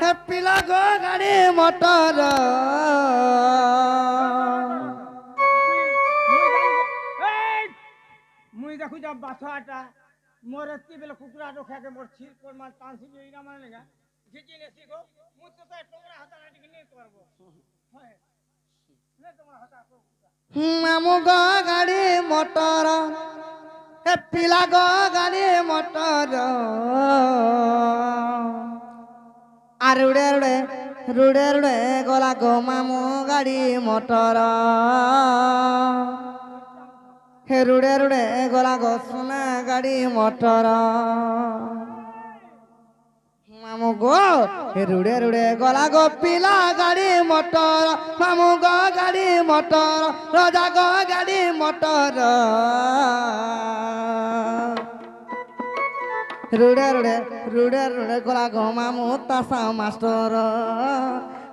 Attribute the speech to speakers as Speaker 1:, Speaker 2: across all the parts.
Speaker 1: হে পিলা গো গাড়ি মোটর
Speaker 2: মুই দেখু যা বাছাটা মোর এতি বেলে কুকুরা রখাকে মোর ছির কোন মাছ টানছি এইটা মানে লাগা জিজি নেছি গো মুই তো তাই তোমরা হাতা নাটি নিয়ে করব হয় নে তোমরা হাতা করব
Speaker 1: মামু গো গাড়ি মোটর হে পিলা গো গাড়ি মোটর আর উড়ে উড়ে রুড়ে রুড়ে গলা গো মামু গাড়ি মোটর হে রুড়ে রুড়ে গলা গো সোনা গাড়ি মোটর মামু গো হে রুড়ে রুড়ে গলা গো পিলা গাড়ি মোটর মামু গো গাড়ি মোটর রাজা গো গাড়ি মোটর রুড়ে রুড়ে রুড়ে রুড়ে গলা গো মামু তাসা মাস্টর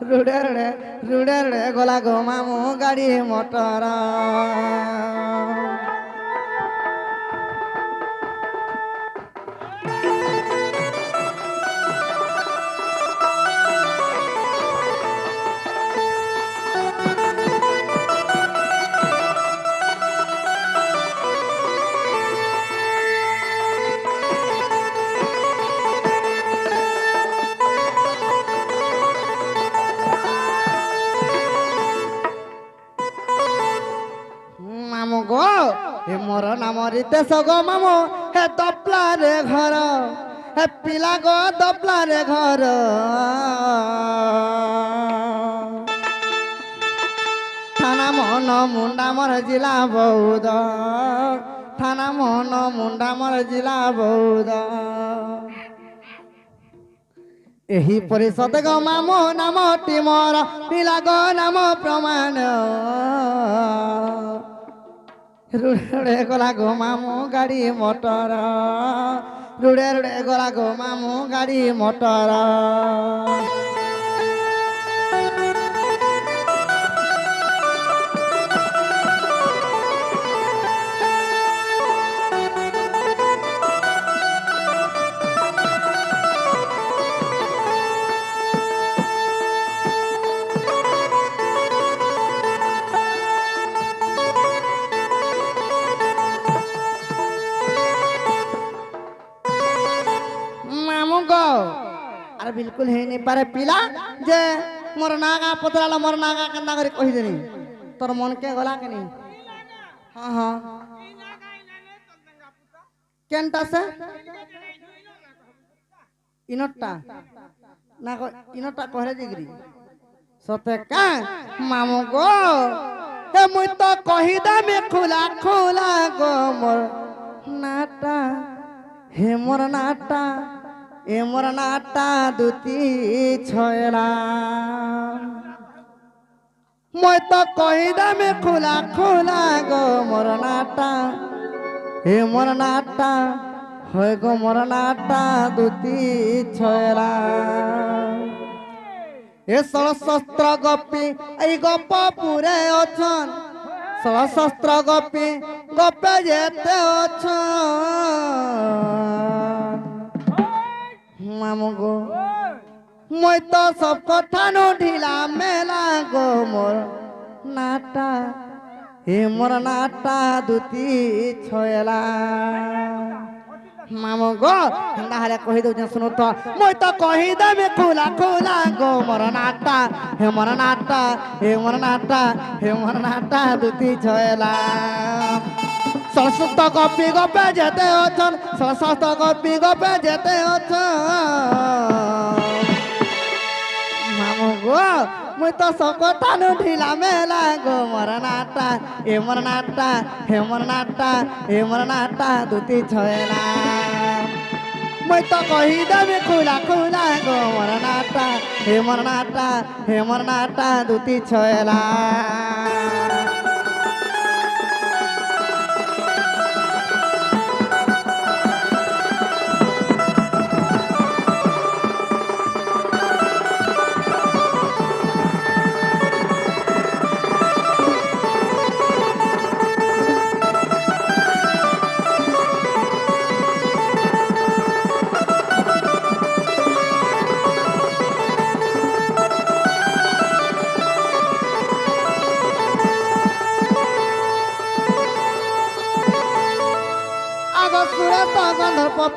Speaker 1: রুড়ে রুড়ে রুড়ে রুড়ে গলা গো মামু গাড়ি মোটর মামু গো হে মোর নাম রিতেশ গো মামু হে দপলারে ঘর হে পিলা গো দপলারে ঘর থানা মন মুন্ডা মর জিলা বৌদ থানা মন মুন্ডা মর জিলা বৌদ ଏହି ପରିଷଦ ଗ ମାମ ନାମଟି ମୋର ପିଲା ଗ ନାମ ପ୍ରମାଣ ରୁଡ଼େ ଗଲା ଗো ମାମୁ ଗାଡ଼ି ମଟର ରୁଡ଼େ ରୁଡ଼େ ଗଲା ଗো ମାମୁ ଗାଡ଼ି ମଟର মামু গো আর বিলকুল হেই নি পারে পিলা যে মোর নাগা পতরালা মোর নাগা কেন্দা করে কহিদেনি তোর মন কে গলা কেনি হ্যাঁ হ্যাঁ
Speaker 2: এই না গাই না নে তন্দঙ্গা পুতা
Speaker 1: কেনটা সে
Speaker 2: এই
Speaker 1: ইনটা না ইনটা কহরে দিগরি সতে কা মামু গো হে মুই তো কহি দামে খোলা খোলা গো মোর নাটা হে মোর নাটা এ মোর নাটা দুতি ছয়লা মই তো কহি দামে খোলা খোলা গো মোর নাটা হে মোর নাটা হয় গো মোর নাটা দুতি ছয়লা এ সশস্ত্র গপি এই গপ পুরে অছন সশস্ত্র গপি গপে যেতে অছন মামু গো মই তো সব কথা নো ঢিলা মেলা গো মোর নাটা হে মোর নাটা দুতি ছয়লা মামু গো তাহলে কহি দઉં শুনো তো মই তো কহি দেবে খোলা খোলা গো মোর নাটা হে মোর নাটা হে মোর নাটা হে মোর নাটা দুতি ছয়লা সশস্ত্র গপি গপে যেতে অছন সশস্ত্র গপি গপে যেতে অছন মামু গো মুই তো সকটানু ঢিলা মেলা গো মোর নাটা এ মোর নাটা হে মোর নাটা এ মোর নাটা দুতি ছয়লা মুই তো কহি দেবে খোলা খোলা গো মোর নাটা হে মোর নাটা হে মোর নাটা দুতি ছয়লা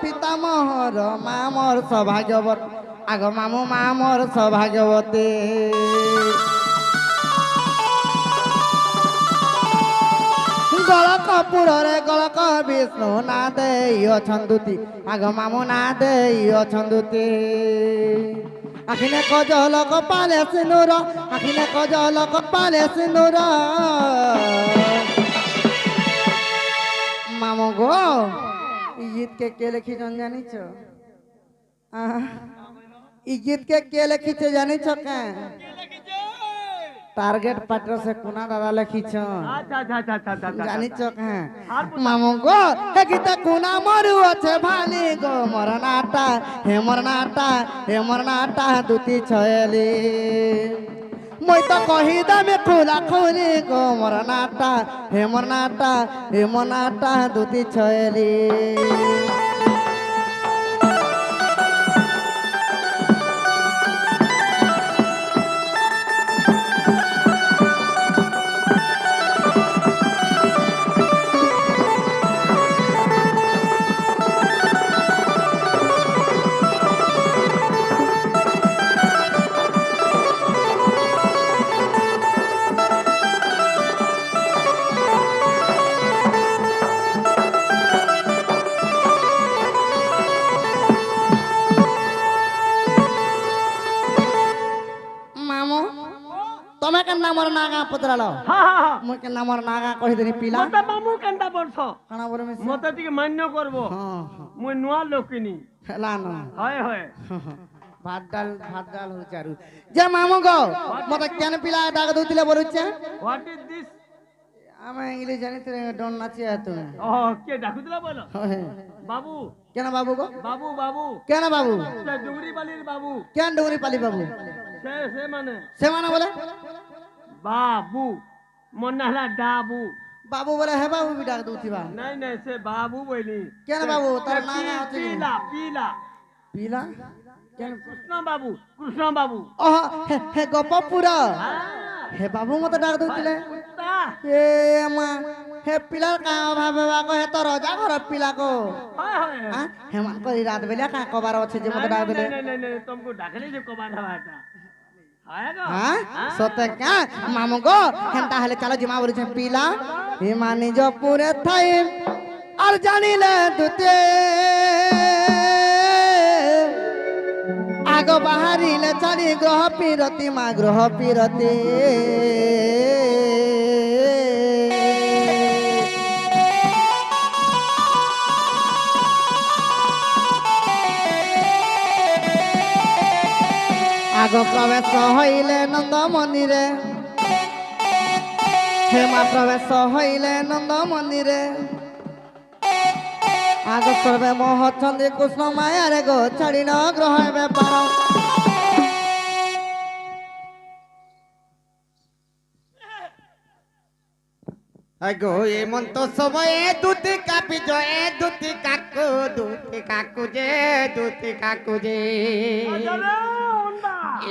Speaker 1: পিতামহর মা মোর সৌভাগ্যবতী আগ মামু মা মোর সৌভাগ্যবতী গলক পুରରେ গলক বিষ্ণু না দেই অছন্দুতি আগ মামু না দেই অছন্দুতি আখিনে কজল কপালে সিনুর আখিনে কজল কপালে সিনুর মামু গো ই গীতকে কে লিখিছেন জানিছ ই গীতকে কে লিখিছে জানিছ কে টার্গেট পাত্র সে কোনা দাদা লিখিছ
Speaker 2: আচ্ছা আচ্ছা আচ্ছা আচ্ছা আচ্ছা
Speaker 1: জানিছ কে মামু গো হে গীত কোনা মরু আছে ভালি গো মরনাটা হে মরনাটা দুতি ছয়লি মই তো কহি দামে খোলা খুলি গো মরনাটা হে মরনাটা দুতি ছয়লি তুমি কেন নামর নাগা পত্রাল
Speaker 2: হ্যাঁ হ্যাঁ হ্যাঁ
Speaker 1: মুই কেন নামর নাগা কহি দেনি পিলা
Speaker 2: মতে মামু কেনটা বলছ
Speaker 1: কানা বলে মিছে
Speaker 2: মতে টিকে মান্য করব
Speaker 1: হ্যাঁ
Speaker 2: মুই নুয়া লোকিনি
Speaker 1: হেলা ন
Speaker 2: হয় হয়
Speaker 1: ভাত ডাল হচ্ছে আর যে মামু গো মতে কেন পিলা ডাক দউতিলে বলুছে
Speaker 2: হোয়াট ইজ দিস
Speaker 1: আমি ইংলিশ জানি তো ডন নাচি তুমি
Speaker 2: ও কে ডাকুতলা বলো বাবু
Speaker 1: কেন বাবু গো
Speaker 2: বাবু বাবু
Speaker 1: কেন বাবু
Speaker 2: সে ডুগরি বালির বাবু
Speaker 1: কেন ডুগরি পালি বাবু
Speaker 2: সে মানে
Speaker 1: সে মানে বলে
Speaker 2: বাবু মনে হলা ডাবু
Speaker 1: বাবু বলে হে বাবু বি ডাক দউতিবা
Speaker 2: নাই নাই সে বাবু বইলি
Speaker 1: কেন বাবু তার নাগা আছে কি?
Speaker 2: পিলা পিলা
Speaker 1: পিলা কেন
Speaker 2: কৃষ্ণ বাবু
Speaker 1: ওহ হে গপপুর
Speaker 2: হ্যাঁ
Speaker 1: হে বাবু মতে ডাক দউতিলে
Speaker 2: কুত্তা
Speaker 1: এ মা হে পিলার কা ভাবে বাকো হে তো রজা ঘর পিলা কো
Speaker 2: হয় হয়
Speaker 1: হেমান করি রাত বেলা কা কবার আছে যে মতে ডাক দিলে
Speaker 2: नहीं तुमको डाकने जो कबार हवा था आएगा
Speaker 1: হ্যাঁ সতে কা মামু গো হেনতা হলে চলো জিমা বলেছে পিলা হে মানি যে পুরে থাই আর জানিলে দুতে আগ বাহারিলে চারি গ্রহ পিরতি মা গ্রহ পিরতি আগ প্রবেশ হইলে নন্দ মন্দিরে হেমা প্রবেশ হইলে নন্দ মন্দিরে আগ সর্বে মহচন্দ্রী কৃষ্ণ মায়ারে গো ছাড়ি ন গ্রহ ব্যাপার
Speaker 3: আগো এমন্ত সময়ে দুটি কাপি জয়ে দুটি কাকু যে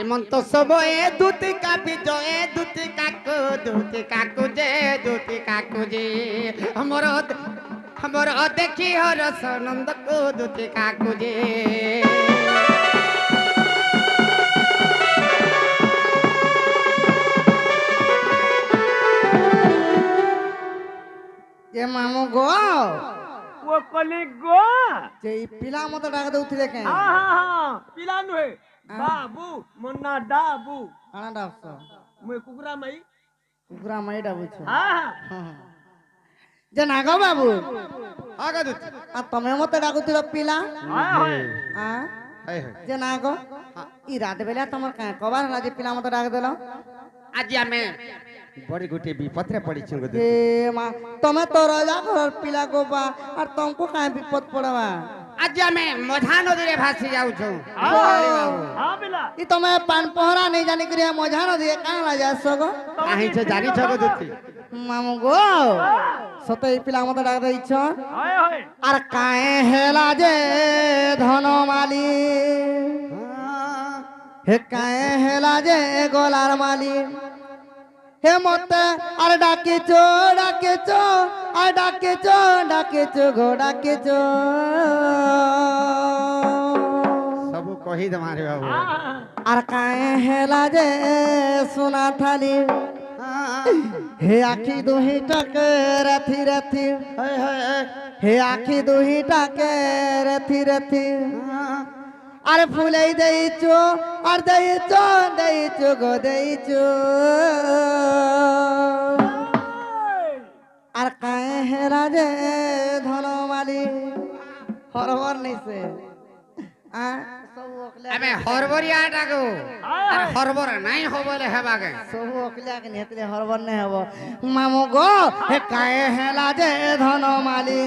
Speaker 3: এমন্ত সময়ে দুটি কাপি জয়ে দুটি কাকু যে আমার দেখি হরস নন্দ কো দুটি কাকু যে
Speaker 1: যে মামু গো
Speaker 2: वो कली गो
Speaker 1: যে পিলা মতো ডাক দউতিলে কেন
Speaker 2: हाँ पिला नुहे बाबू मुन्ना डाबू
Speaker 1: কানা ডাকছ
Speaker 2: मुझे कुकुरा मई
Speaker 1: কুকুরা মাই ডাকুছ
Speaker 2: हाँ
Speaker 1: যে না গো বাবু
Speaker 3: আগা দুটি
Speaker 1: আর তুমি মতো ডাকুতিল পিলা
Speaker 2: हाँ
Speaker 1: যে না গো ই রাত বেলা তোমার কবার হলা যে পিলা মতো ডাক দিল
Speaker 3: আজি আমি বড় গোটে বিপদরে পড়িছি গো
Speaker 1: এ মা তুমি তো রাজা ঘর পিলা গো বা আর তোমাকে কাই বিপদ পড়বা
Speaker 3: আজি আমি মধা নদীরে ভাসি যাউছু
Speaker 2: हाँ पिला
Speaker 1: ই তুমি পান পহরা নেই জানি করে মজা নদী কাঁলা যাস গো
Speaker 3: আহিছ জানিছ গো দুটি
Speaker 1: মামু গো সতে এই পিলা মতো ডাক দিছ
Speaker 2: हाय हाय
Speaker 1: আর কায়ে হেলা যে ধনমালি হে কায়ে হেলা যে গোলার মালি হে মতে আর ডাকিছো ডাকিছো আর ডাকিছো ডাকিছো গো ডাকিছো
Speaker 3: सबू कही दमारे बाबू
Speaker 1: আর কায়ে হেলা যে সোনা থালি হে আখি দুহিটাকে রাথি রাথি
Speaker 3: हाय हाय हाय
Speaker 1: হে আখি দুহিটাকে রাথি রাথি আর ফুলেই দেইছো আর দেইছো গো দেইছো আর কায়ে হেলা যে ধনমালি হরবর নিছে সব ওকলে
Speaker 3: अबे हरबरिया डाको अरे हरबर नहीं हो बोले हेबागे
Speaker 1: সবু অকলিয়াকে নিহতলে হরবর নে হব মামু গো হে কায়ে হেলা যে ধনমালি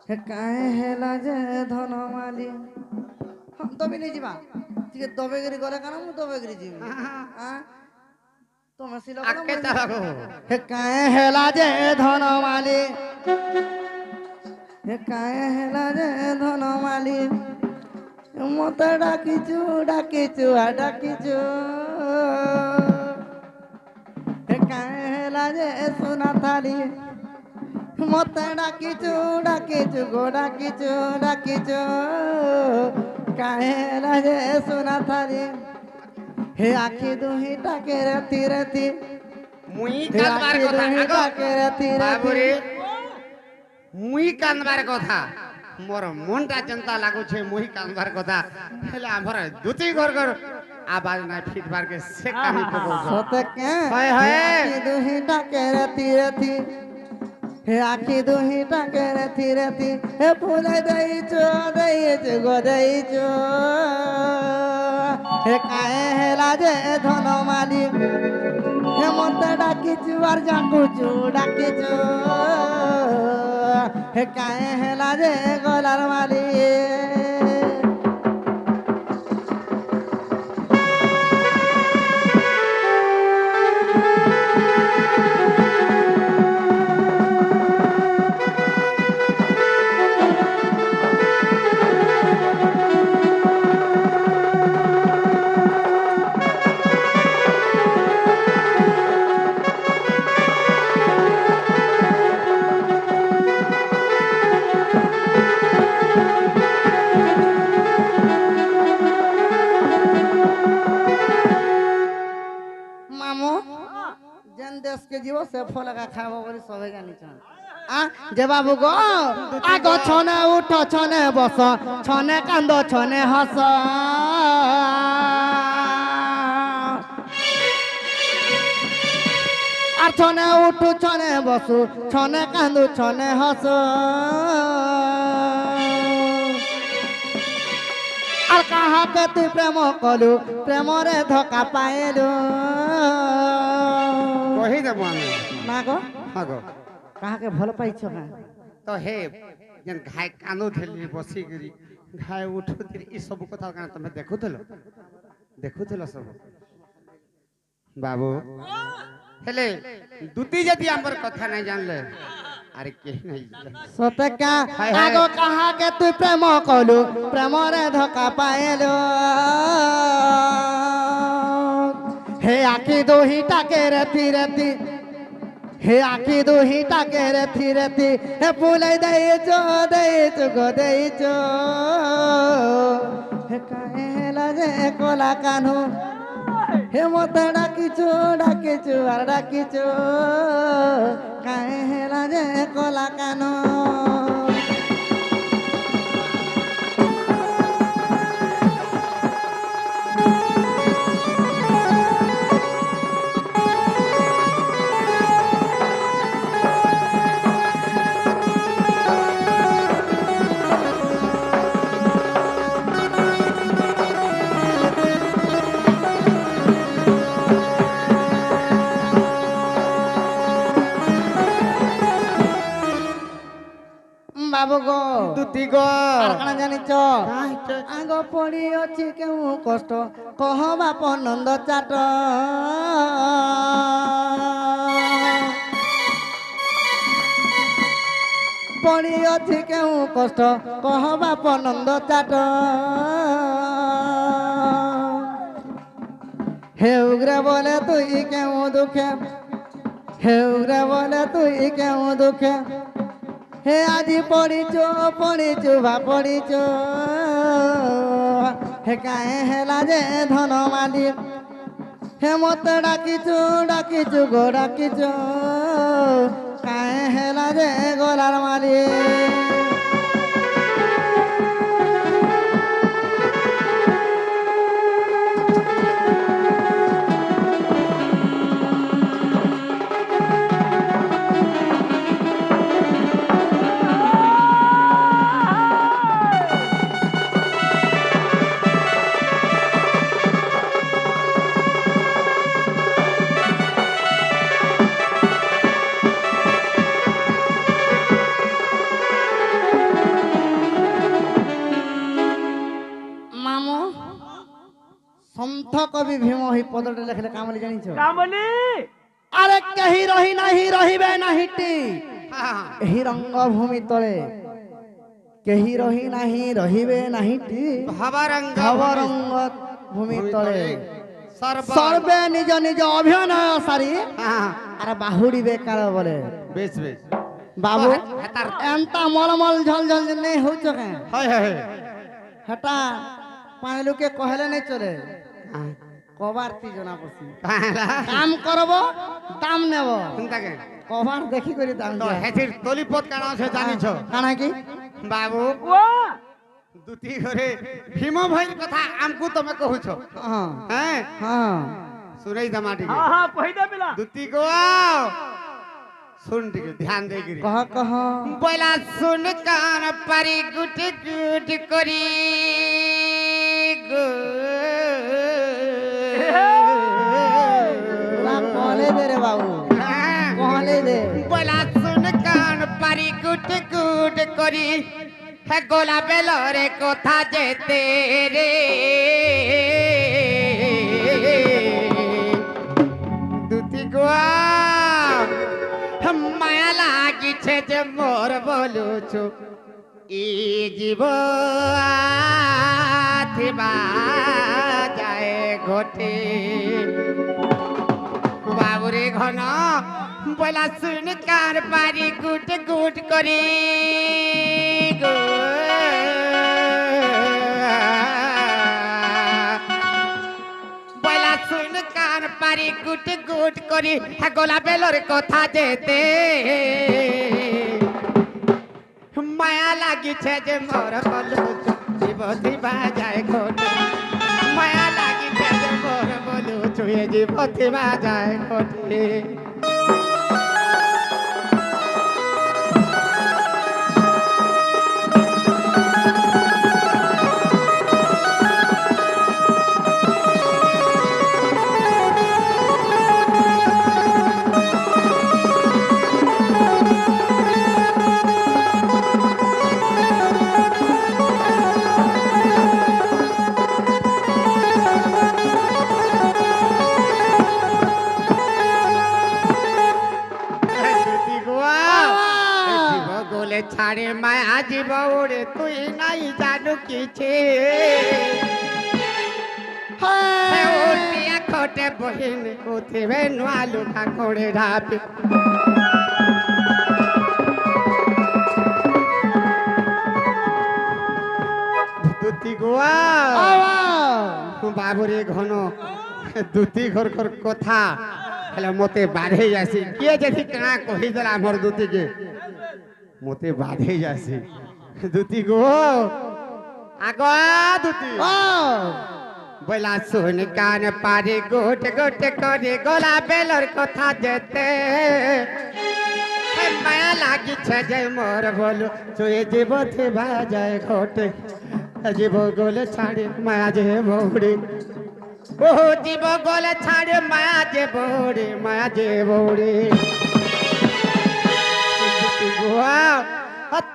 Speaker 1: হে কায়ে হেলা যে ধনমালি হম তবে নি ଯିବା ଟିକେ ଦବେଗିରି ଗଲେ କାରଣ ମୁଁ ଦବେଗିରି ଯିବି ତମେ ସିଲ
Speaker 3: आके चलागो
Speaker 1: হে কায়ে হেলা যে ধনমালি হে কায়ে হেলা যে ধনমালি মতে ডাকিছু ডাকিছু আর ডাকিছু হে কায়ে হেলা যে সোনা থালি মতে ডাকিছু ডাকিছু গো ডাকিছু ডাকিছু কায়ে হেলা যে সোনা থালি হে আখি দুহিটাকে রাতি রাতি
Speaker 3: मुई
Speaker 1: হে
Speaker 3: कानबार
Speaker 1: আখি
Speaker 3: कथा आगो
Speaker 1: দুহিটাকে রাতি রাতি
Speaker 3: बाबूरे मुई कानबार कथा मोर मनटा चिंता लागु छे मुई कानबार कथा हेले हमर दुती घर घर आवाज ना फिटबार के से कानी पको
Speaker 1: সতে কে
Speaker 3: हाय हाय
Speaker 1: আখি দুহিটাকে রাতি রাতি হে আখি দুহিটাকে রাতি রাতি হে ফুলে দেইছো গো দেইছো হে কায়ে হেলা যে ধনমালি হে মতে ডাকিছু আর জাকুছু ডাকিছু হে কায়ে হেলা যে গলার মালি মামু যেন দেশকে জীব সে ফলকা খাব বলে সবাই জানিছেন যে বাবু গো আগ ছনে উঠ ছনে বস ছনে কান্দ ছনে হস আর ছনে উঠু ছনে বসু ছনে কান্দু ছনে হস আর কাহাকে তুই প্রেম কলু প্রেমরে ধোকা পাইলু
Speaker 3: कही देबो आमे
Speaker 1: না গো
Speaker 3: हागो
Speaker 1: কাহাকে ভাল পাইছ না
Speaker 3: तो हे जन घाय कानो थेली बसी गिरी घाय उठो थेली ई सब कथा कान तमे देखुथलो सब बाबू हेले दुती जदी हमर कथा नहीं जानले अरे के नहीं
Speaker 1: সতে কা
Speaker 3: হায় হায়।
Speaker 1: আগ কাহাকে তুই প্রেম কলু প্রেমরে ধোকা পাইলু হে আখি দুহিটাকে রেতি রেতি হে আখি দুহিটাকে রেতি রেতি হে ফুলাই দেইছো গো দেইছো হে কায়ে হেলা যে কলা কানু হে মতে ডাকিছো আর ডাকিছো কায়ে হেলা যে কলা কানু বাবু গো
Speaker 3: दुती गो
Speaker 1: আর কানা জানিছ আগ পড়ি অছি কেউ কষ্ট কহ বাপ নন্দ চাট পড়ি অছি কেউ কষ্ট কহ বাপ নন্দ চাট হেউগ্রে বলে তুই কেউ দুঃখে হেউগ্রে বলে তুই কেউ দুঃখে হে আজি পড়িছু বা পড়িছু হে কায়ে হেলা যে ধন মালি হে মতে ডাকিছু গো ডাকিছু কায়ে হেলা যে গলার মালি মামু সন্থ কবি ভীম এই পদটা লেখলে কামলি জানিছ
Speaker 2: কামলি
Speaker 1: আরে কেহি রহি নাহি রহিবে নাহিটি
Speaker 3: হ্যাঁ
Speaker 1: ଏହି ରଙ୍ଗଭୂମି ତଳେ କେହି ରହି ନାହିଁ ରହିବେ ନାହିଟି
Speaker 3: ভবরঙ্গ
Speaker 1: ଭବରଙ୍ଗ ଭୂମି ତଳେ
Speaker 3: সর্ব
Speaker 1: সর্বে নিজ নিজ অভিনয় সারি
Speaker 3: হ্যাঁ
Speaker 1: আরে বাহুড়িবে কাল বলে
Speaker 3: বেশ বেশ
Speaker 1: বাবু
Speaker 3: হেতার
Speaker 1: এন্তা মলমল ঝলঝল নেই হউছ কে
Speaker 3: হয় হয়
Speaker 1: হেটা পাঁচ লোকে কহলে নেই চলে কবার তি জনা পড়ছি
Speaker 3: কাহলা
Speaker 1: কাম করব দাম নেব
Speaker 3: চিন্তাকে
Speaker 1: কবার দেখি করে দাম
Speaker 3: তো
Speaker 1: দিয়া
Speaker 3: হেতির তলিপদ কানা আছে জানিছ
Speaker 1: কানা কি
Speaker 3: বাবু
Speaker 2: ও
Speaker 3: দুটি ঘরে ভীম ভাইর কথা আমকু তুমি কহুছ
Speaker 1: হ্যাঁ
Speaker 3: হ্যাঁ
Speaker 1: হ্যাঁ
Speaker 3: শুনেই দমা টিকে
Speaker 2: হ্যাঁ হ্যাঁ কই দে পিলা
Speaker 3: দুটি গো শুন টিকে ধ্যান দেগিরি
Speaker 1: কহ কহ
Speaker 3: বলা শুন কান পারি গুট গুট করি গো
Speaker 1: না কলে দে রে বাবু
Speaker 3: হ্যাঁ।
Speaker 1: কলে দে
Speaker 3: বলা শুন কান পারি গুট গুট করি হে গোলা বেলরে কথা যেতে রে দুটি গোয়া মায়া লাগিছে যে মোর বলুছু ই জীব থিবা যায় ঘটে বাবুরে ঘন বলা শুন কার পারি গুট গুট করি গো বলা শুন কার পারি গুট গুট করি গোলা বেলর কথা যেতে মায়া লাগিছে যে মোর বলুছ জীব থিবা যায় ঘটে মায়া লাগিছে যে মোর বলুছ জীব থিবা যায় ঘটে ছাড়ে মায়া জীব ওরে তুই নাই জানু কিছে খটে বহিন উঠিবে নোয়া লুকা করে ঢাপে দুটি গোয়া বাবুরে ঘন দুটি ঘর ঘর কথা হেলে মতে বাধে যাসি কিয়ে যদি কাঁ কহিদেলা আমার দুটিকে মতে বাধে যাসি দুটি গো আগ দুটি বলা শুন কান পারে গোট গোট করে গলা বেলর কথা যেতে মায়া লাগিছে যে মোর বলু চুয়ে জীব থিবা যায় ঘটে জীব গোলে ছাড়ে মায়া যে বৌড়ে ও জীব গোলে ছাড়ে মায়া যে বৌড়ে মায়া যে বৌড়ে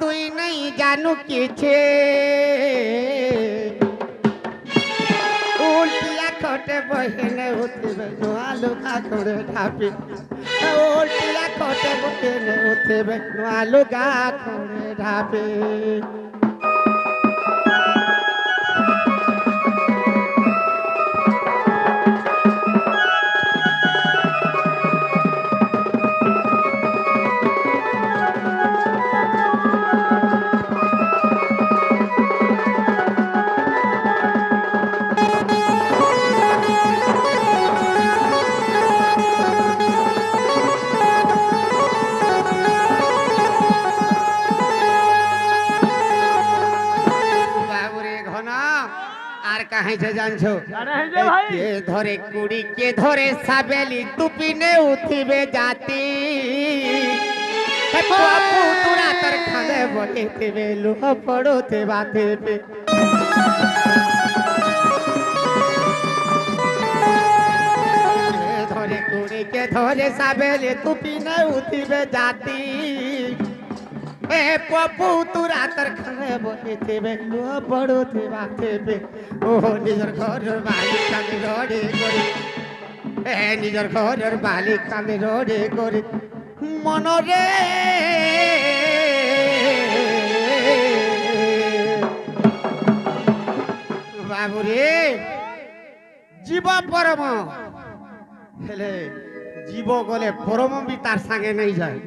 Speaker 3: তুই নাই জানু কিছে উল্টিয়া খটে বহিনে উঠিবে নোয়া লুকা করে ঢাপি উল্টিয়া খটে বহিনে উঠিবে নোয়া লুকা করে ঢাপি আর কাহিছে জানছো
Speaker 2: আরে হে যে ভাই
Speaker 3: কে ধরে কুড়ি কে ধরে সাবেলি তুপিনে উঠিবে জাতি বাপু তোরা তোর খালে বলিতে লুহ পড়োতে বাতে ধরে কুড়ি কে ধরে সাবেলি তুপিনে উঠিবে জাতি এ পপু তোরা তোর খালে বলিতে লুহ পড়োতে বাতে ও নিজের ঘরের মালিক আমি রড়ে করে নিজের ঘরের মালিক আমি রড়ে করে মনরে বাবুরে জীব পরম হেলে জীব গলে পরম বি তার সঙ্গে নেই যায়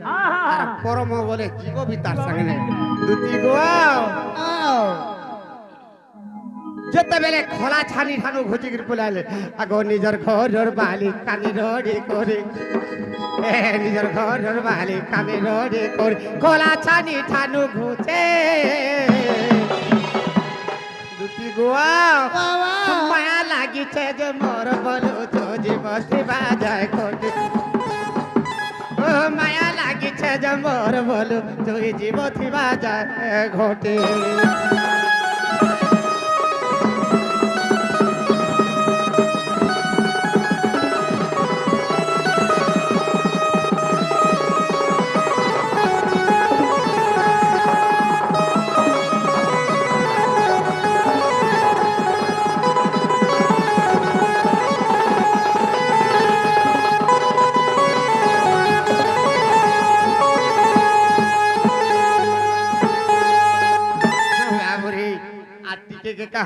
Speaker 3: আর পরম বলে জীব বি তার সঙ্গে নেই দুটি গো যেতেবেলে খোলা ছানি ঠানু ঘুচিকির পলাইলে আগ নিজের ঘরের মালিক কানি রড়ে করে নিজের ঘরের মালিক কানি রড়ে করে খোলা ছানি ঠানু ঘুচে দুটি গোয়া মায়া লাগিছে যে মোর বলো তো জীবতে বাজায় কোটে ও মায়া লাগিছে যে মোর বলো তুই জীবতে বাজায় ঘটে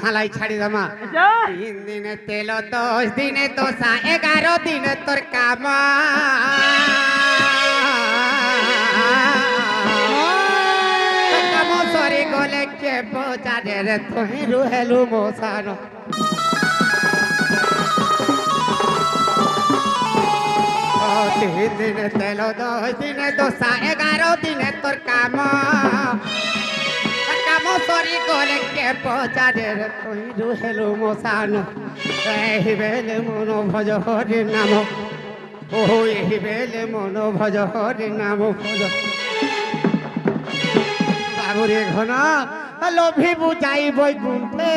Speaker 3: হালাই ছাড়ি দামা 3 দিনে তেল 10 দিনে দোসা 11 দিনে তোর কামা কাম সরি গলে কে পচারে রে তুই রুহেলু মোসানো 3 দিনে তেল 10 দিনে দোসা 11 দিনে তোর কামা সরি গলে কে পচারে তুই রুহেলু মোসানো এই বেলে মন ভজ হরি নাম ও এই বেলে মন ভজ হরি নাম ভজ বাবুরে ঘন লোভি বুঝাই বৈকুণ্ঠে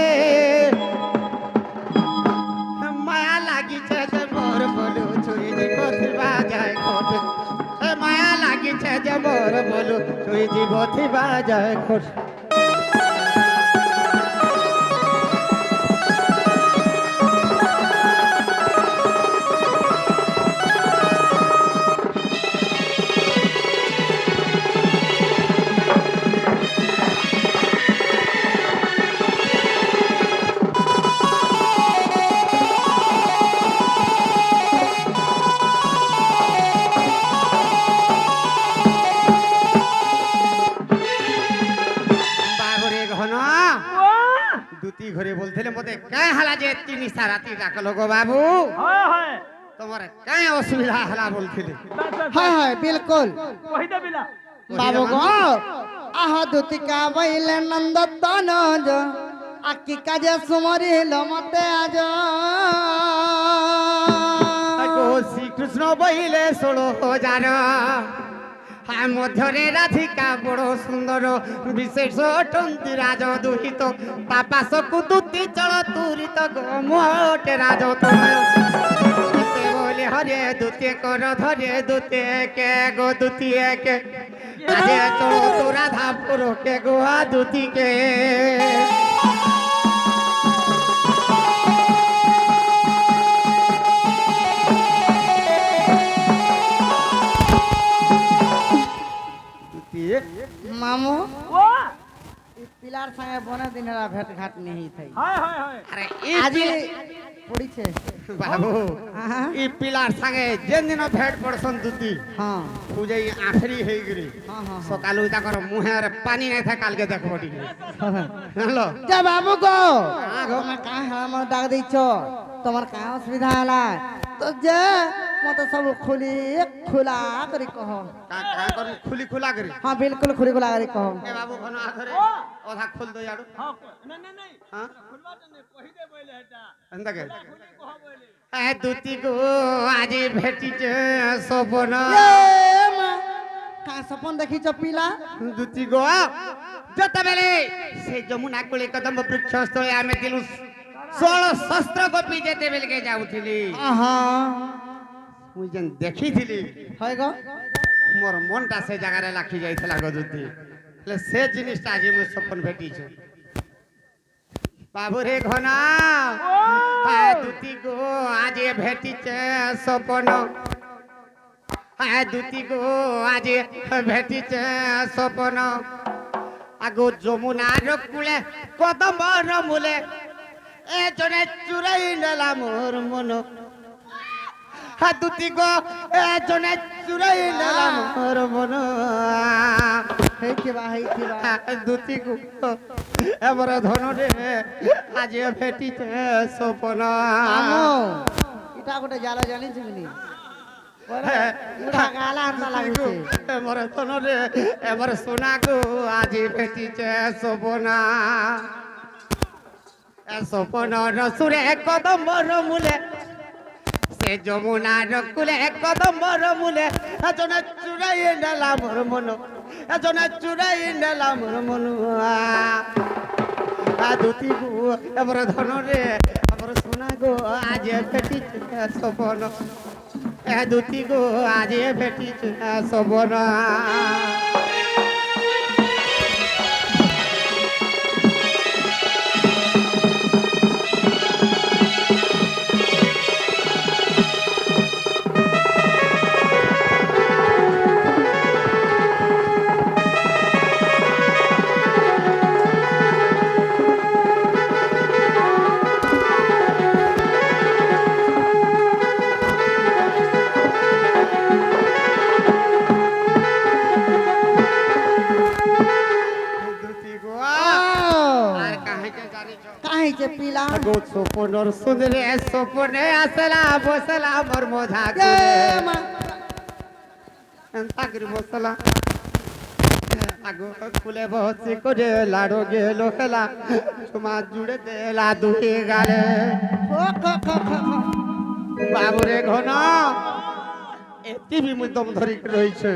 Speaker 3: মায়া লাগিছে যে মোর বলু ছুই জীবতি বাজায় ঘটে মায়া লাগিছে যে মোর বলু ছুই জীবতি বাজায় ঘটে ঘরে বলছিলে মতে কায় হালা যে তিনি সারাতি রাখলো গো বাবু
Speaker 2: হয় হয়
Speaker 3: তোমার কায় অসুবিধা হালা বলছিলে
Speaker 1: হয় হয় বিলকুল
Speaker 2: কই দে বিলা
Speaker 1: বাবু গো আহ দুতিকা বইলে নন্দ তনজ আকি কাজে সুমরিল মতে আজ
Speaker 3: গো শ্রীকৃষ্ণ বইলে 16,000 মধ্যরে রাধিকা বড় সুন্দর বিশেষ অটন্তি রাজ দুহিত তাপাসকু দুতি চল তুরিত গোমটে রাজ বলে হরে দুতে কর ধরে দুতে কে গো দুতি কে রাজে চল তো রাধা পুর কে গোয়া দুতি কে
Speaker 1: মামু
Speaker 2: ও
Speaker 1: পিলার সঙ্গে বনে দিনেরা ভেট ঘাট নেই থাই
Speaker 2: হয় হয় হয়
Speaker 3: আরে
Speaker 1: আজি পড়িছে
Speaker 3: বাবু
Speaker 1: আহা
Speaker 3: ই পিলার সঙ্গে যেন দিন ভেট পড়ছন দুতি
Speaker 1: হ্যাঁ
Speaker 3: পূজাই আখরি হয়ে গরি
Speaker 1: হ্যাঁ হ্যাঁ
Speaker 3: সকালু তাকর মুহের পানি নাই থাকে কালকে দেখবো টিকে জানলো
Speaker 1: যা বাবু গো
Speaker 3: হ্যাঁ গো।
Speaker 1: তুমি কাঁ আমার ডাক দিচ্ছ তোমার কাঁ অসুবিধা হলা তো যে মতো সব খুলি খোলা করি কহ
Speaker 3: কা করু খুলি খোলা করি
Speaker 1: হ্যাঁ বিলকুল খুলি খোলা করি কহ
Speaker 3: এ বাবু কোন আধরে
Speaker 2: ও
Speaker 3: ওধা খুল দই আড়ু
Speaker 2: হ্যাঁ না না না
Speaker 3: হ্যাঁ
Speaker 2: খুলবা তো কই দে
Speaker 3: এন্দাকে
Speaker 2: খুলি কহ বলে
Speaker 3: দুটি গো আজি ভেটিছে সপন
Speaker 1: এ মা কা সপন দেখিছ পিলা
Speaker 3: দুটি গো যেତେବେଳେ ସେ ଯମୁନା କୋଳି କଦମ୍ବ ବୃକ୍ଷ ସ୍ଥଳେ ଆମେ ଥିଲୁ 16 ଶସ୍ତ୍ର ଗୋପୀ ଯେତେବେଳେ କେ ଯାଉଥିଲି
Speaker 1: আহা
Speaker 3: ମୁଁ ଯେନ୍ ଦେଖିଥିଲି
Speaker 1: হয় গো
Speaker 3: ମୋର ମନଟା ସେ ଜାଗାରେ ଲାଖି ଯାଇଥିଲା ଗଦୁତି ହେଲେ ସେ ଜିନିଷଟା ଆଜି ମୁଁ ସପନ ଭେଟିଛି ବାବୁରେ ଘନା ଦୁତି ଗো ଆଜି ଭେଟିଛେ ସପନ দুটি গো আজি ভেটিছে সপন আগো যমুনার কূলে কদম্বর মূলে এজনে চুরাই নেলা মোর মন দুটি গো এজনে চুরাই নেলা মোর মন
Speaker 1: হেইকে বা
Speaker 3: দুটি গো এবার ধনরে আজি ভেটিছে সপন
Speaker 1: আমো এটা গোটে জাল জানিছ কি পুরা গালা আনতা লাগুছে
Speaker 3: এবার ধনরে এবার সোনা গো আজি ভেটিছে সপনা সপনর সুরে কদম্বর মূলে সে যমুনার কূলে কদম্বর মূলে এজনে চুরাই নেলা মোর মন এজনে চুরাই নেলা মোর মন দুটি গো এবার ধনরে এবার সোনা গো আজ ভেটিছে সপন দুটি গো আজ ভেটিছে সপন দুটি গো আর কাহিকে জানিছ
Speaker 1: কাহি যে পিলা
Speaker 3: গো সপনর সুন্দরে সপনে আসলা বসলা মোর মধা
Speaker 1: এ
Speaker 3: করে
Speaker 1: মা
Speaker 3: এন্তা করে বসলা আগো কুলে বসে করে লাড়ো গেল খেলা তোমা জুড়ে দেলা দুটি গালে
Speaker 1: ও খ খ খ খ
Speaker 3: বাবুরে ঘন এটি বি মুই দম ধরি রইছে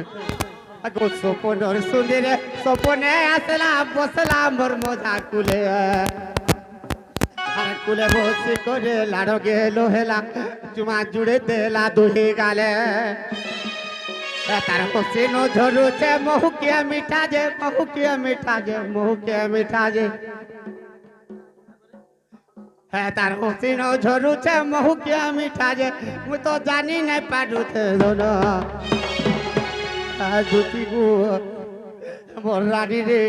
Speaker 3: আগো সপনর সুন্দরে সপনে আসলা বসলা মোর মধা কুলে আর কুলে বসে করে লাড়ো গেল হেলা চুমা জুড়ে দেলা দুহি গালে তার হসিন ঝরুছে মহুকিয়া মিঠা যে মহুকিয়া মিঠা যে মহুকিয়া মিঠা যে হ্যাঁ তার হসিন ঝরুছে মহুকিয়া মিঠা যে মু তো জানি নাই পারুছে ধন দুটি গো বর্রানি রে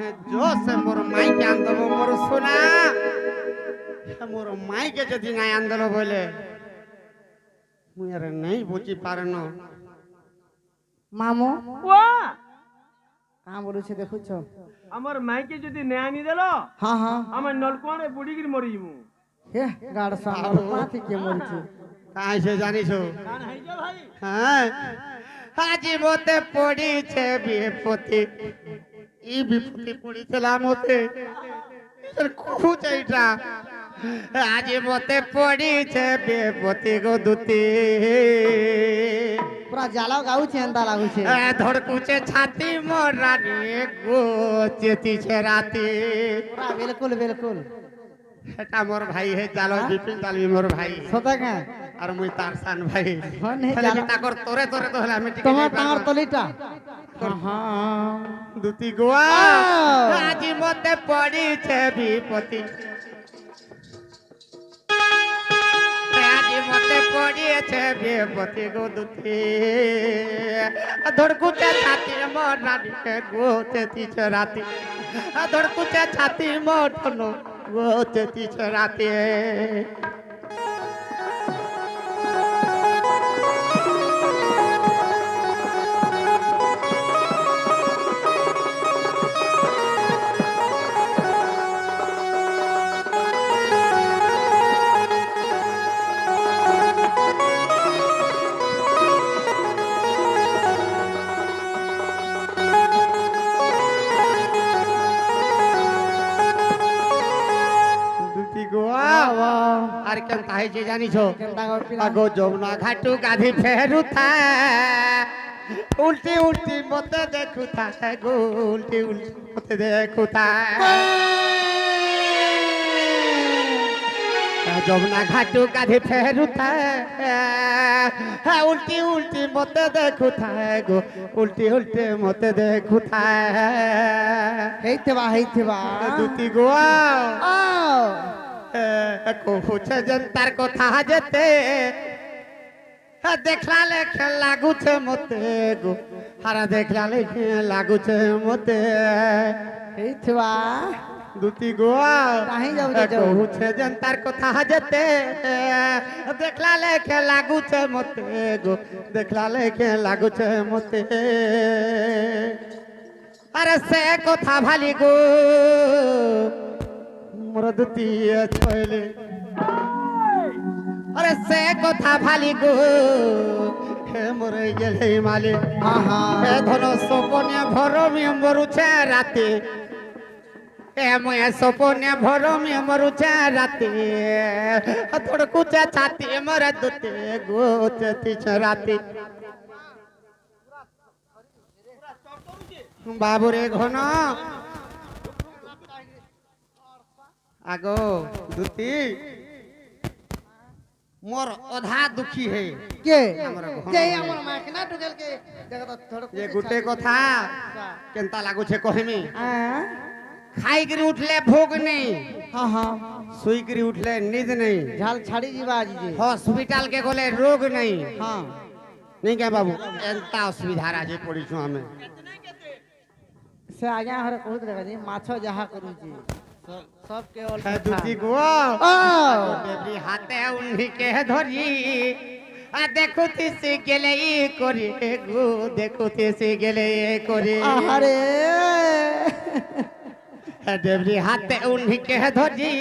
Speaker 3: ତୁମେ ଜୋସ୍ ମୋର ମାଇକେ ଆଣିଦେବ ମୋର ସୁନା ମୋର ମାଇକେ ଯଦି ନାଇଁ ଆଣିଦେଲ ବୋଇଲେ ମୁଁ ଆରେ ନାଇଁ ବୁଝି ପାରେନ
Speaker 1: মামু
Speaker 2: ও
Speaker 1: কাঁ বলুছে দেখুছ
Speaker 2: আমার মাইকে যদি নে আনি দেল
Speaker 1: হ্যাঁ হ্যাঁ
Speaker 2: আমার নলকুয়ারে বুড়িগিরি মরিଯିমু
Speaker 1: হে গাড় সামল পাতি কে মরিছে
Speaker 3: কাই সে জানিছ
Speaker 2: কান হইছে ভাই
Speaker 3: হ্যাঁ আজি মতে পড়িছে বিপত্তি ই বিপত্তি পড়িছিলা মতে খুঁজ এইটা আজি মতে পড়িছে বিপত্তি গো দুতি
Speaker 1: পুরা জ্বালাও গাউছে এন্তা লাগুছে
Speaker 3: ধড়কুছে ছাতি মোর রানী গো চেতিছে রাতি
Speaker 1: পুরা বিলকুল বিলকুল
Speaker 3: এটা মোর ভাই হে জালো বিপিন তালবি মোর ভাই
Speaker 1: সতা কা
Speaker 3: আর মুই তার সান ভাই
Speaker 1: হন হে
Speaker 3: খালি
Speaker 1: জালো
Speaker 3: তাকর তোরে তোরে তো হলে আমি টিকে
Speaker 1: তোমার
Speaker 3: যাই
Speaker 1: টাঙর
Speaker 3: পারবো।
Speaker 1: তলিটা হ্যাঁ
Speaker 3: দুতি গোয়া
Speaker 1: আও।
Speaker 3: আজি মতে পড়িছে বিপত্তি আজি মতে পড়িছে বিপত্তি গো দুতি ধড়কুছে ছাতি মোর রানী গো চেতিছে রাতি ধড়কুছে ছাতি মোর ধনু গো চেতিছে রাতি দুতি গোয়া আর কেনতা হয়েছে জানিছ
Speaker 1: কেনতা গো পিলা
Speaker 3: আগো যমুনা ঘাটু গাধি ফেরুথা উল্টি উল্টি মতে দেখুথা গো উল্টি উল্টি মতে দেখুথা যমুনা ঘাটু গাধি ফেরুথা উল্টি উল্টি মতে দেখুথা গো উল্টি উল্টি মতে দেখুথা
Speaker 1: হেইতেবা
Speaker 3: দুতি গোয়া
Speaker 1: আও
Speaker 3: কহুছে জনতার কথা যেতে দেখলা লেখে লাগুছে মতে গো হারা দেখলা লেখে লাগুছে মতে
Speaker 1: হেইতেবা
Speaker 3: দুতি গোয়া
Speaker 1: কাহি যাউছে যাও
Speaker 3: কহুছে জনতার কথা যেতে দেখলা লেখে লাগুছে মতে গো দেখলা লেখে লাগুছে মতে আরে সে কথা ভালি গো মোর দুতি ছয়লে আরে সে কথা ভালি গো হে মোরে গেলে মালে
Speaker 1: হ্যাঁ হ্যাঁ
Speaker 3: হে ধন সপনে ভরমে মরুছে রাতে এ ময়ে সপনে ভরমে মরুছে রাতে ধড়কুছে ছাতি মোর দুতি গো চেতিছে রাতে বাবুরে ঘন আগো দুতি মোর অধা দুঃখী হে
Speaker 1: কে
Speaker 3: আমার ঘন
Speaker 1: যে
Speaker 3: হয়ে।
Speaker 1: আমার মাকে না টুকেল কে দেখো তো থড়
Speaker 3: যে গুটে কথা কেনতা লাগুছে কহিমি
Speaker 1: হ্যাঁ
Speaker 3: খাইকরি উঠলে ভোগ নেই
Speaker 1: হ্যাঁ হ্যাঁ
Speaker 3: শুইকরি উঠলে নিদ নেই
Speaker 1: ঝাল ছাড়ি ଯିବା ଆଜି ଯେ
Speaker 3: হসপিটাল কে গলে রোগ নেই
Speaker 1: ହଁ
Speaker 3: नहीं क्या बाबू एंता असुविधा राजे पड़ीछु हमें
Speaker 1: ସେ ଆଜ୍ଞା ଘରେ କହୁଥିଲେ କାଜି ମାଛ ଯାହା କରୁଛି सबके ऑल
Speaker 3: है दुती गो
Speaker 1: ओ
Speaker 3: देवी हाथे उन्हीं के धरी आ देखुती से गेले ई करी गो देखुती से गेले ई करी
Speaker 1: আহারে
Speaker 3: देवरी हाथे उन्हीं के धरी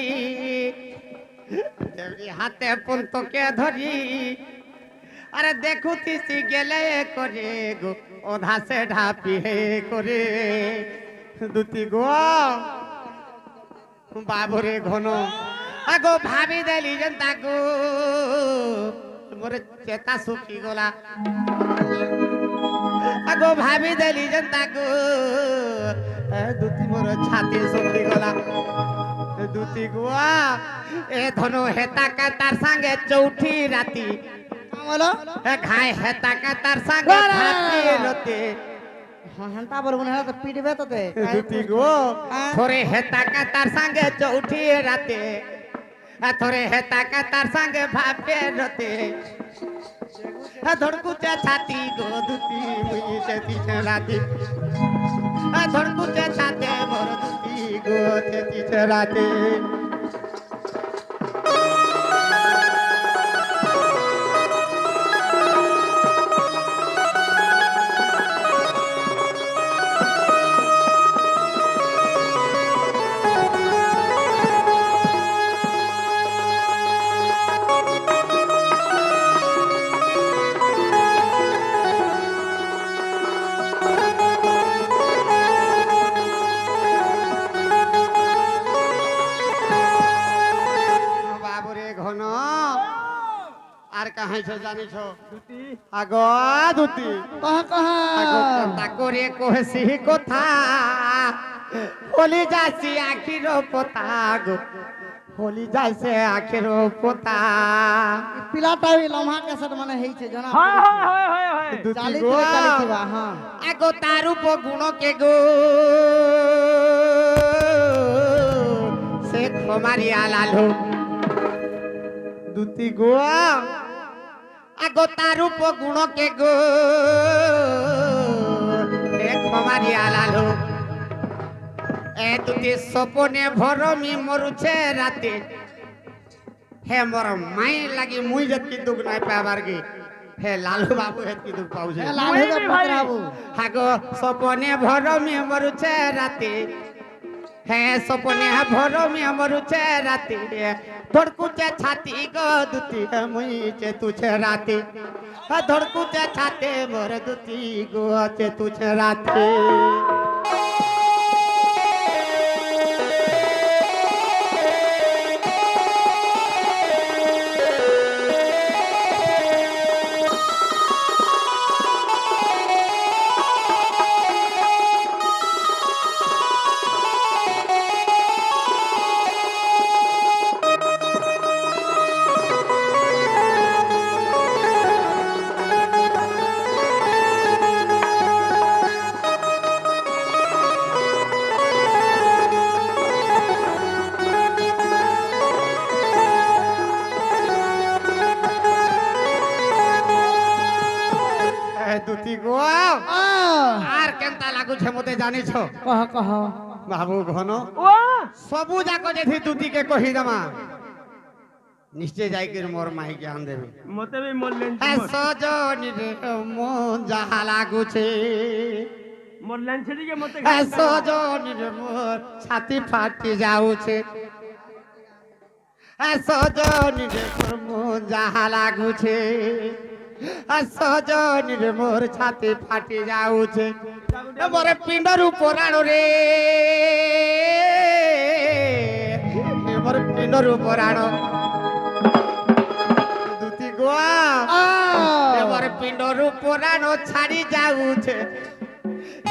Speaker 3: देवरी हाथे पंत के धरी अरे देखुती सी गेले करे गो ओधा से ढापी हे करे दुती गो बाबुरे घन आगो भाभी देली जनता गो मोरे चेता सुखी गला आगो भाभी देली जनता गो दुती मोर छाती सुखी गला दुती गुआ ए धनो हेता का तार संगे चौठी राती
Speaker 1: বলো
Speaker 3: ঘাই হেতা কা তার সঙ্গে ভাতি রতে
Speaker 1: হান্তা বলবো না তো পিটবে তোতে
Speaker 3: দুতি গো থরে হেতা কা তার সঙ্গে চৌঠি রাতে থরে হেতা কা তার সঙ্গে ভাপে রতে ধড়কুচা ছাতি গো দুতি মুই সেতি রাতি ধড়কুছে ছাতে মোর দুটি গো চেতিছে রাতে বাবুরে ঘন আর কাহাইছ জানিছ
Speaker 2: দুটি
Speaker 3: আগ দুটি
Speaker 1: কহ কহ
Speaker 3: কথা করে কহসি কথা হলি যাসি আখির পোতা গো হলি যাইছে আখির পোতা
Speaker 1: পিলাটা ওই লম্হা কেসেট মানে হইছে জানা
Speaker 2: হয়
Speaker 3: দুটি
Speaker 1: চালি
Speaker 3: গো
Speaker 1: চালিবা হ্যাঁ
Speaker 3: আগো তার গুণ কে গো সে খমারিয়া লালু দুটি গো আগো তার গুণ কে গো সে খমারিয়া লালু এ দুটি সপনে ভরমি মরুছে রাতে হে মোর মাই লাগি মুই যেতকি দুঃখ নাই পাবার গে হে লালু বাবু হেতকি দুঃখ পাউছে
Speaker 1: এ লাল হয়ে পকড়াবো
Speaker 3: হাগো সপনে ভরমি মরুছে রাতে হে সপনে ভরমি মরুছে রাতে ধড়কুছে ছাতি গো দুতি মুই চেতুছে রাতে ধড়কুছে ছাতে মোর দুতি গো চেতুছে রাতে দুটি গো আর কেনতা লাগুছে মতে জানিছ
Speaker 1: কহ কহ
Speaker 3: বাবু ঘন
Speaker 2: ও
Speaker 3: সবু যাক যেথি দুটিকে কহি দেমা নিশ্চয় যাইকি মোর মাইকে আন দেবে
Speaker 2: মতে ବି মরলেন
Speaker 3: সজনি রে মন যাহা লাগুছে
Speaker 2: মরলেন সেদিকে মতে
Speaker 3: সজনি রে মোর ছাতি ফাটি যাউছে সজনি রে মোর মন যাহা লাগুছে সজনি রে মোর ছাতি ফাটি যাউছে মোর পিণ্ডর উপরাণ রে মোর পিণ্ডর উপরাণ দুটি গোয়া এবার পিণ্ডর উপরাণ ছাড়ি যাউছে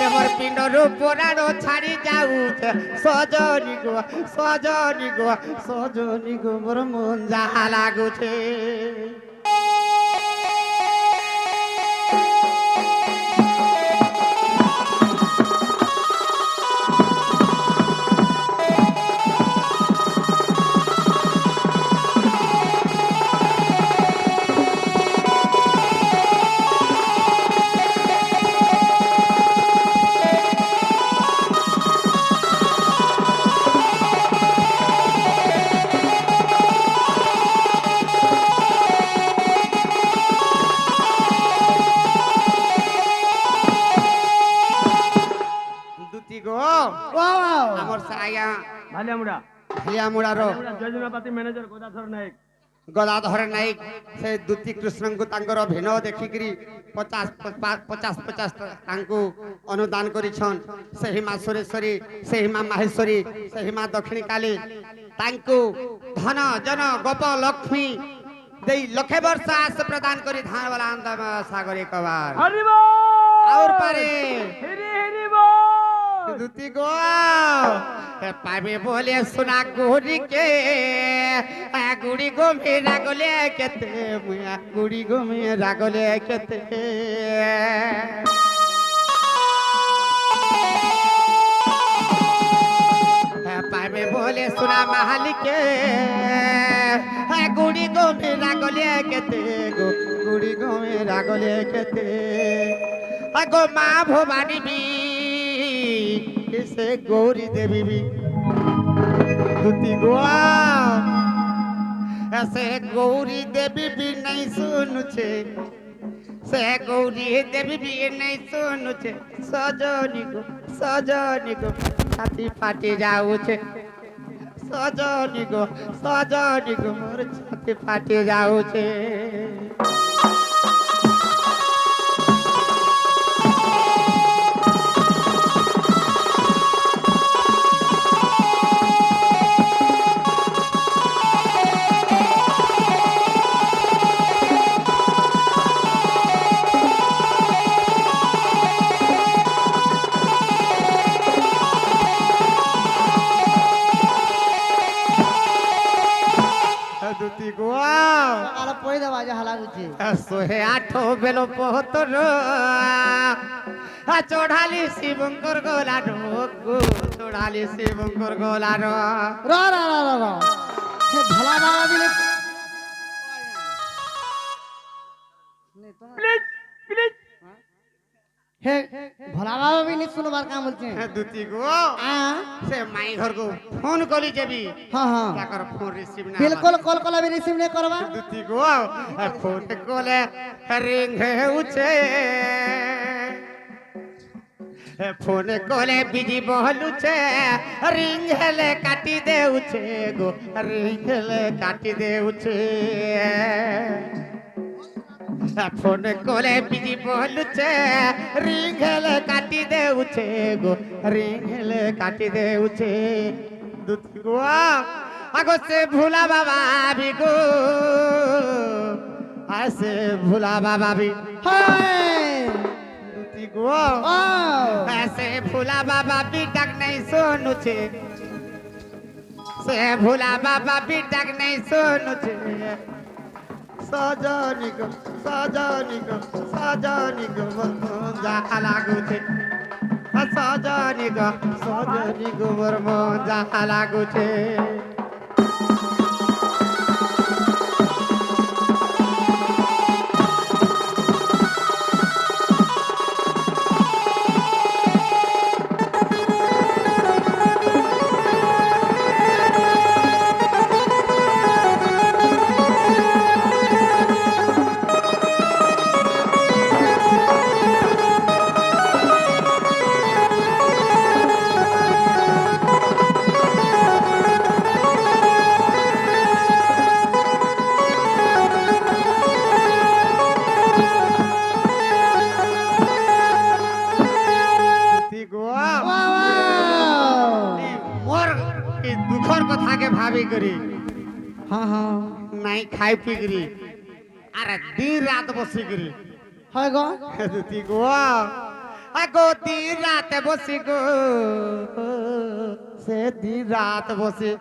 Speaker 3: এবার পিণ্ডর উপরাণ ছাড়ি যাউছে সজনি গো সজনি গো সজনি গো মোর মন যাহা লাগুছে দুটি গো
Speaker 1: ওয়াও
Speaker 3: আমার সায়া
Speaker 2: ভালে আমরা
Speaker 3: হিয়ামুড়ার
Speaker 2: যোজনাপাতি ম্যানেজর গোদাধর নায়ক
Speaker 3: গদাধর নায়ক সে দুতি কৃষ্ণଙ୍କୁ ତାଙ୍କର ଭିନ୍ନ ଦେଖିକିରି 50 ତାଙ୍କୁ ଅନୁଦାନ କରିଛନ୍ ସେହି ମା ସୁରେଶ୍ୱରୀ ସେହି ମା ମାହେଶ୍ୱରୀ ସେହି ମା ଦକ୍ଷିଣୀ କାଳୀ ତାଙ୍କୁ ଧନ ଜନ ଗୋପ ଲକ୍ଷ୍ମୀ ଦେଇ ଲକ୍ଷେ ବର୍ଷ ଆସ ପ୍ରଦାନ କରି ଧାନ ବାଲା ଆନ୍ଦମ ସାଗରେ କବାର
Speaker 2: হরিব
Speaker 3: और पारे
Speaker 2: হিরি হিরি বল
Speaker 3: দুতি গো পাবে বলে সোনা গুড়ি কে গুড়ি গো মেরা গলে কেতে গুড়ি গো মেরা গলে কেতে পাবে বলে সোনা মালিকে গুড়ি গো মেরা গলে কেতে গো গুড়ি গো মেরা গলে কেতে আগো মা ভবানী বি से गौरी देवी भी दुती गोआ ऐसे गौरी देवी भी नहीं सुनुचे से गौरी देवी भी नहीं सुनुचे सजनी को छाती फाटी जाऊचे सजनी को मोर छाती फाटी जाऊचे দুতি গোয়া
Speaker 1: সকালে পড়ে দেওয়া যে হালা গুছি
Speaker 3: সোহে আঠো বেলো পহতর চড়ালি শিবঙ্কর গোলার চড়ালি শিবঙ্কর গোলার
Speaker 1: র সে ভোলা বাবা বিলে
Speaker 2: প্লিজ প্লিজ
Speaker 1: হে ভোলা বাবা বিলে শুনবার কাম বলছে
Speaker 3: দুতি গো সে মাই ঘর কো ফোন কলি যাবি
Speaker 1: হ্যাঁ হ্যাঁ
Speaker 3: তাকর ফোন রিসিভ না
Speaker 1: বিলকুল কল কলা বি রিসিভ নে করবা
Speaker 3: দুতি গো ফোন কলে রিং হেউছে ফোন কলে বিজি বহলুছে রিং হেলে কাটি দেউছে গো রিং হেলে কাটি দেউছে ফোন কলে বিজি বহলুছে রিং হেলে কাটি দেউছে গো রিং হেলে কাটি দেউছে দুতি গো আগো সে ভোলা বাবা বি গো আসে ভোলা বাবা বি
Speaker 1: হায়
Speaker 3: দুতি গো
Speaker 1: ও
Speaker 3: ऐसे भोला बाबा भी तक नहीं सोनू छे से भोला बाबा भी तक नहीं सोनू छे सजनी को जा लागू छे सजनी को मोर जा लागू छे दुखर कथा के भाभी करी
Speaker 1: হ্যাঁ হ্যাঁ
Speaker 3: नहीं खाई पी करी अरे दिन रात बसी करी
Speaker 1: হয় গো
Speaker 3: दुती गो अगो दिन रात बसी गो से दिन रात बसी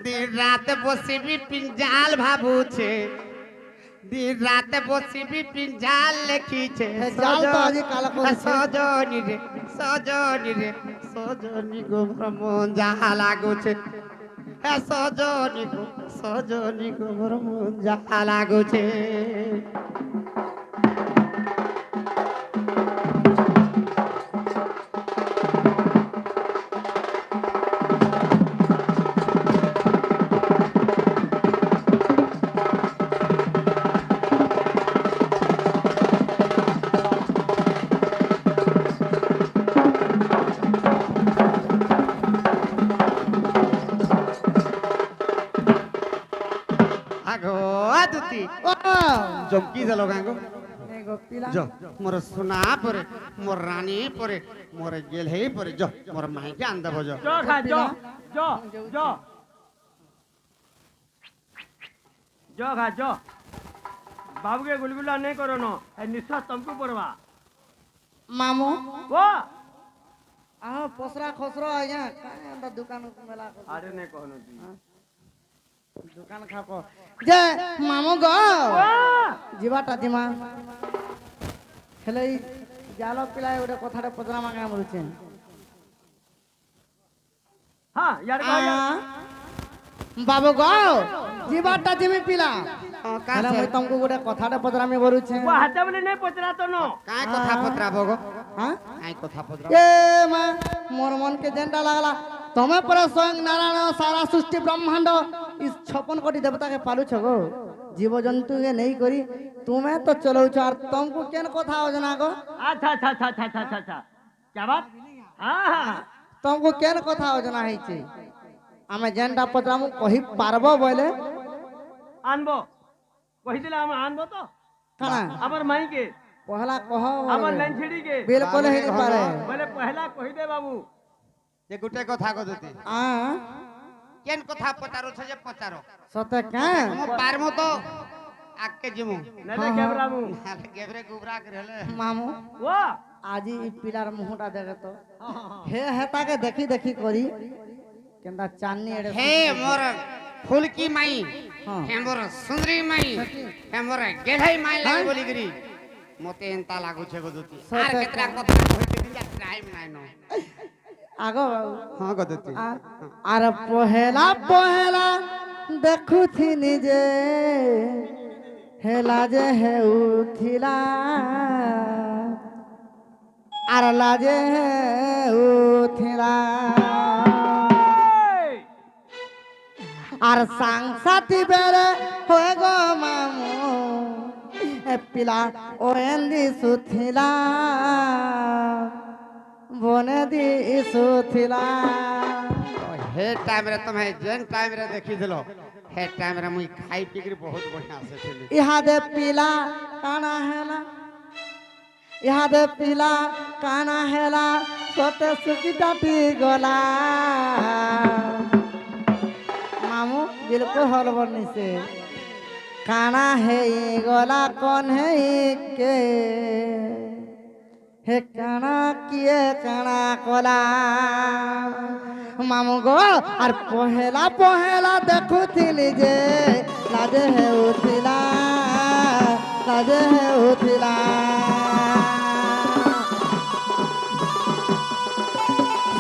Speaker 3: दिन रात बसी भी पिंजाल भाबू छे दिन रात बसी भी पिंजाल लेखी छे
Speaker 1: জাল তো আজি কালা করছে
Speaker 3: सजनी रे सजनी गो मन जहा लागो छे सजनी गो मन जहा लागो छे आगो आदुती
Speaker 1: ও
Speaker 3: जमकी जलो गांगो
Speaker 1: এই গো পিলা
Speaker 3: जो मोर सुना परे मोर रानी परे मोर गेल है परे जो मोर माई के अंदर बजो
Speaker 2: ज खा ज खा ज बाबू के गुलगुला नहीं करो नो निश्वास तुमको पड़वा
Speaker 1: মামু
Speaker 2: ओ
Speaker 1: আহ পসরা খসরা আয়া কান্দা দোকান মেলা
Speaker 2: अरे नहीं कहनो जी
Speaker 1: দোকান খাকো যে মামু গো
Speaker 2: ओ
Speaker 1: জিবাটা দিমা হেলে জাল পিলাই ওটা কথাটা পচরা মাগা বলছেন
Speaker 2: हाँ यार कहो यार।
Speaker 1: বাবু গো জিবাটা দিমি পিলা
Speaker 3: ହଁ, କାଁ
Speaker 1: ହେଲେ
Speaker 3: ସେ?
Speaker 1: ମୁଇଁ ତମକୁ ଗୋଟେ କଥାଟେ ପଚରାମି କରୁଛେ
Speaker 2: वो हाथे बोले नहीं पचरा तो नो
Speaker 3: କାଇଁ କଥା ପଚରାବ ଗୋ
Speaker 1: হ্যাঁ
Speaker 3: କାଇଁ କଥା ପଚରା
Speaker 1: এ মা মোর মনকে যেনটা লাগলা তুমি পরে স্বয়ং নারায়ণ সারা সৃষ্টি ব্রহ্মাণ্ড ই 56 কোটি দেবতাকে পালুছ গো জীবজন্তুকে নেই করি তুমি তো চলৌছ আর তমকু কেন কথা অজনা গো
Speaker 2: अच्छा अच्छा अच्छा अच्छा अच्छा अच्छा क्या बात हाँ हाँ
Speaker 1: ତମକୁ କେନ କଥା ଅଜନା ହେଇଛି ଆମେ ଯେନ୍ଟା ପଚରାମୁ କହି ପାରବ ବୋଇଲେ
Speaker 2: आनबो कही दिला हम आनबो तो
Speaker 1: କାଣା
Speaker 2: अमर माई के
Speaker 1: ପହଲା କହ
Speaker 2: अमर लंछड़ी के
Speaker 1: ବିଲକୁଲ ହେଇନି ପାରେ
Speaker 2: बोले पहला कही दे बाबू
Speaker 3: ଯେ ଗୋଟେ କଥା କହୁଛି
Speaker 1: ଆଁ
Speaker 3: କେନ୍ କଥା ପଚାରୁଛ ଯେ ପଚାର
Speaker 1: ସତେ କାଁ
Speaker 3: ମୁଁ ପାରମୁ ତ ଆଗକେ ଯିମୁ
Speaker 2: नले कैमरा मु
Speaker 3: ନହେଲେ ଗେବରେ ଗୁବରା କରି ହେଲେ
Speaker 1: ମାମୁ
Speaker 2: वो
Speaker 1: ଆଜି ଇ ପିଲାର ମୁହଁଟା ଦେଖେ ତ ହେ ହେତାକେ ଦେଖି ଦେଖି କରି କେନ୍ତା ଚାନ୍ନି ଏଡେ
Speaker 3: ହେ ମୋର ফুলকি মাই
Speaker 1: ହଁ
Speaker 3: হে মোর সুন্দরী মাই হে মোর গেধাই মাই লাগে বলিগরি মতে এন্তা লাগুছে গদুতি আর কেতরা কথা কইতে দিলা টাইম নাই ন
Speaker 1: আগ বাবু
Speaker 3: হ্যাঁ গদুতি
Speaker 1: আর পহেলা পহেলা দেখুছি নিজে হেলা যে হেউথিলা আর লাজে হেউথিলা আর সাংসাতি বেড়ে হয়ে গো মামু এ পিলা ও এন্দি সুথিলা বনে দি সুথিলা
Speaker 3: হে টাইম রে তুমি যেন টাইম রে দেখি দিল হে টাইম রে মুই খাই পিকরি বহুত বঢ়িয়া আছে ছিলি
Speaker 1: ইহাদে পিলা কানা হেলা ইহাদে পিলা কানা হেলা সতে সুকিটাটি গলা মামু বিলকুল হলব নিছে কানা হেই গলা কোন হেই কে হে কানা কিয়ে কানা কলা মামু গো আর পহেলা পহেলা দেখুছিলি যে লাজে হেউথিলা লাজে হেউথিলা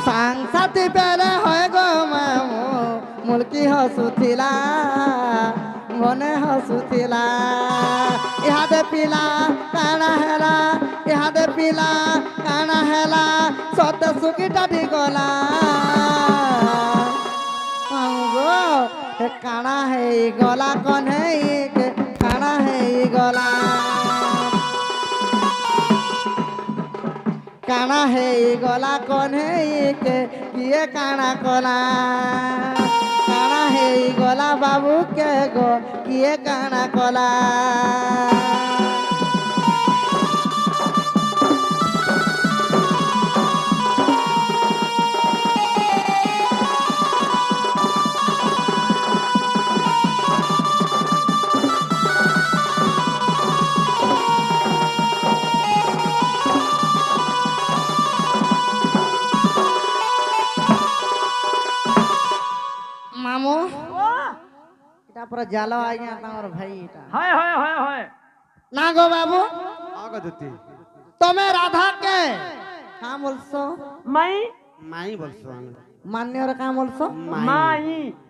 Speaker 1: সাংসাতি বেলে হয় গো মামু মুলকি হসুথিলা মনে হসুথিলা ইহাদে পিলা কানা হেলা ইহাদে পিলা কানা হেলা সতে সুকিটা দি গলা মামু গো হে কানা হেই গলা কন হেই কে কানা হেই গলা কানা হেই গলা কন হেই কে কিয়ে কানা কলা কানা হেই গলা বাবু কে গো কিয়ে কানা কলা মামু
Speaker 2: वो
Speaker 1: এটা পুরো জাল আজ্ঞা তোমার ভাই এটা
Speaker 2: हाय हाय हाय हाय
Speaker 1: না গো বাবু
Speaker 3: হ্যাঁ গদুতি
Speaker 1: তুমি রাধাকে কাম বলছো
Speaker 2: माई
Speaker 3: মাই বলছো আমি
Speaker 1: মান্যর কাম বলছো
Speaker 2: माई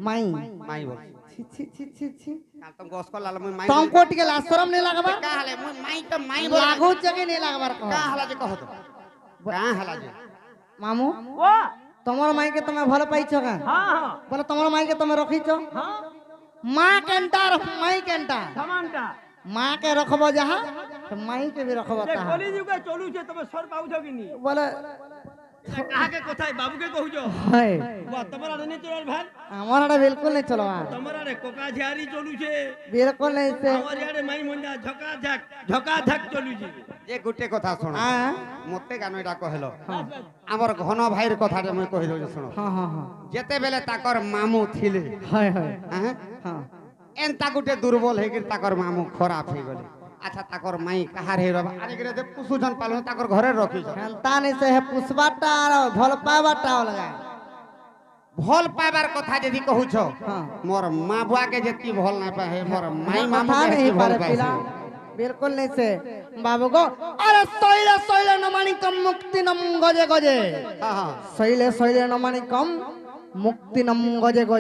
Speaker 1: মাই
Speaker 3: মাই বলছো
Speaker 1: ছি ছি ছি ছি ছি
Speaker 3: কাল তো গস কল লাল মুই মাই
Speaker 1: তমকো টিকে লাশরম নেই লাগবা
Speaker 3: কা হলে মুই মাই তো মাই বল
Speaker 1: লাগুছে কি নেই লাগবার কহ
Speaker 3: কা হলা যে কহ তো কা হলা যে
Speaker 1: মামু
Speaker 2: वो
Speaker 1: তোমার মাইকে তুমি ভালো পাইছো কা
Speaker 2: हाँ हाँ
Speaker 1: বলে তোমার মাইকে তুমি রখিছো
Speaker 2: हाँ
Speaker 1: মা কেনটা আর মাই কেনটা
Speaker 2: समानटा
Speaker 1: মাকে রখব যাহা তো মাইকে भी রখব
Speaker 2: যে
Speaker 1: তাহা
Speaker 2: কলিযুগে চলুছে তবে সর পাউছ কি নি
Speaker 1: বলে
Speaker 2: কাহাকে কোথায় বাবুকে কহুছ
Speaker 1: হয়
Speaker 2: বাহ তোমার আড়ে নেই চলার ভাই
Speaker 1: আমার এটা বিলকুল নেই চলবা
Speaker 2: তোমার আড়ে কোকা ঝিয়ারি চলুছে
Speaker 1: বিলকুল নেই সে
Speaker 2: আমার ইয়ারে মাই মন্দা ঝকা ঝক চলুছে
Speaker 3: যে গুটে কথা শুনো
Speaker 1: হ্যাঁ
Speaker 3: মতে গান এটা কহিল আমার ঘন ভাইয়ের কথাটা মুই কহি দউছি শুনো
Speaker 1: হ্যাঁ হ্যাঁ হ্যাঁ
Speaker 3: যেতেবেলে তাকর মামু থিলে
Speaker 1: হয় হয়
Speaker 3: হ্যাঁ
Speaker 1: হ্যাঁ
Speaker 3: এন্তা গুটে দুর্বল হয়ে তাকর মামু খরাপ হয়ে গলে আচ্ছা তাকর মাই কাহার হয়ে রবা আরে গরে দে পুসুজন পালন তাকর ঘরে রখিছ
Speaker 1: হেনতা নেই সে হে পুষ্পাটা আর ভাল পাইবাটা অলগা
Speaker 3: ভাল পাইবার কথা যদি কহুছ
Speaker 1: হ্যাঁ
Speaker 3: মোর মা বুয়াকে যেতি ভাল না পায় মোর মাই
Speaker 1: কথা
Speaker 3: মামুকে
Speaker 1: नहीं
Speaker 3: হেতি ভাল
Speaker 1: पारे
Speaker 3: পাইছে
Speaker 1: पिला बिल्कुल नहीं से बाबू को अरे शैले शैले नमानिकम मुक्ति नम गजे गजे
Speaker 3: হ্যাঁ হ্যাঁ
Speaker 1: शैले शैले नमानिकम मुक्ति नम गजे गजे